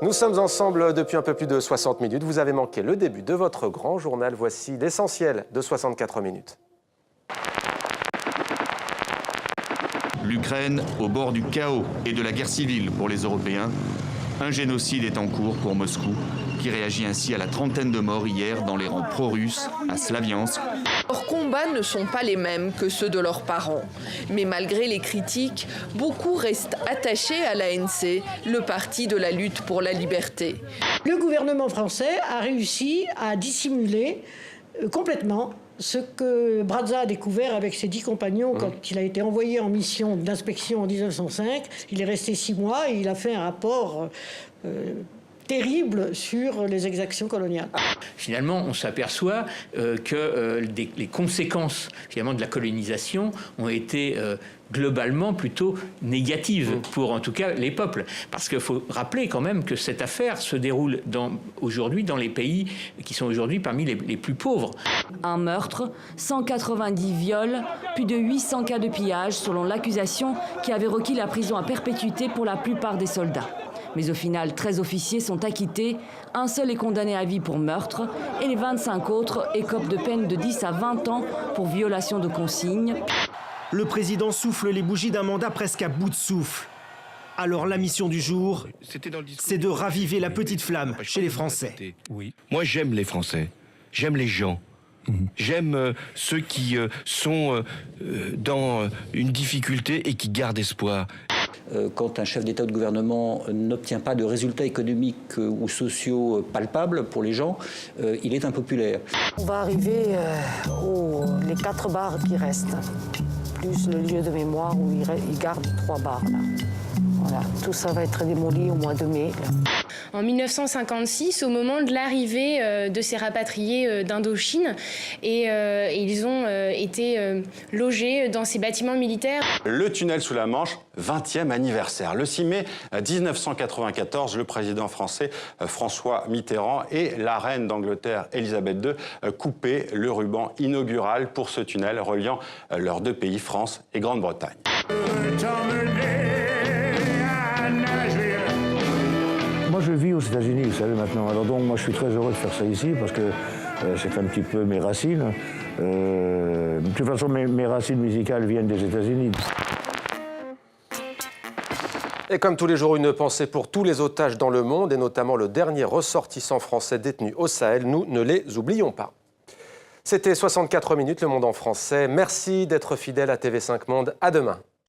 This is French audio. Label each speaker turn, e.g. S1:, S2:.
S1: Nous sommes ensemble depuis un peu plus de 60 minutes. Vous avez manqué le début de votre grand journal. Voici l'essentiel de 64 minutes.
S2: L'Ukraine au bord du chaos et de la guerre civile pour les Européens. Un génocide est en cours pour Moscou, qui réagit ainsi à la trentaine de morts hier dans les rangs pro-russes à Slaviansk.
S3: Leurs combats ne sont pas les mêmes que ceux de leurs parents. Mais malgré les critiques, beaucoup restent attachés à l'ANC, le parti de la lutte pour la liberté.
S4: Le gouvernement français a réussi à dissimuler complètement ce que Brazza a découvert avec ses 10 compagnons quand il a été envoyé en mission d'inspection en 1905. Il est resté 6 mois et il a fait un rapport terrible sur les exactions coloniales.
S5: Finalement, on s'aperçoit que les conséquences finalement, de la colonisation ont été globalement plutôt négatives pour en tout cas les peuples. Parce qu'il faut rappeler quand même que cette affaire se déroule aujourd'hui dans les pays qui sont aujourd'hui parmi les plus pauvres.
S6: Un meurtre, 190 viols, plus de 800 cas de pillage selon l'accusation qui avait requis la prison à perpétuité pour la plupart des soldats. Mais au final, 13 officiers sont acquittés, un seul est condamné à vie pour meurtre et les 25 autres écopent de peines de 10 à 20 ans pour violation de consignes.
S7: Le président souffle les bougies d'un mandat presque à bout de souffle. Alors la mission du jour, c'est de raviver la petite flamme chez les Français.
S8: Oui. Moi j'aime les Français, j'aime les gens. J'aime ceux qui sont dans une difficulté et qui gardent espoir.
S9: Quand un chef d'État ou de gouvernement n'obtient pas de résultats économiques ou sociaux palpables pour les gens, il est impopulaire.
S10: On va arriver aux 4 bars qui restent, plus le lieu de mémoire où il garde 3 bars. Là. Voilà. Tout ça va être démoli au mois de mai. Là.
S11: En 1956, au moment de l'arrivée de ces rapatriés d'Indochine, et ils ont été logés dans ces bâtiments militaires.
S12: Le tunnel sous la Manche, 20e anniversaire. Le 6 mai 1994, le président français François Mitterrand et la reine d'Angleterre Elisabeth II coupaient le ruban inaugural pour ce tunnel reliant leurs 2 pays, France et Grande-Bretagne.
S13: Moi, je vis aux États-Unis, vous savez, maintenant. Alors donc, moi, je suis très heureux de faire ça ici parce que c'est un petit peu mes racines. De toute façon, mes racines musicales viennent des États-Unis.
S1: Et comme tous les jours, une pensée pour tous les otages dans le monde, et notamment le dernier ressortissant français détenu au Sahel. Nous ne les oublions pas. C'était 64 minutes, Le Monde en français. Merci d'être fidèle à TV5 Monde. À demain.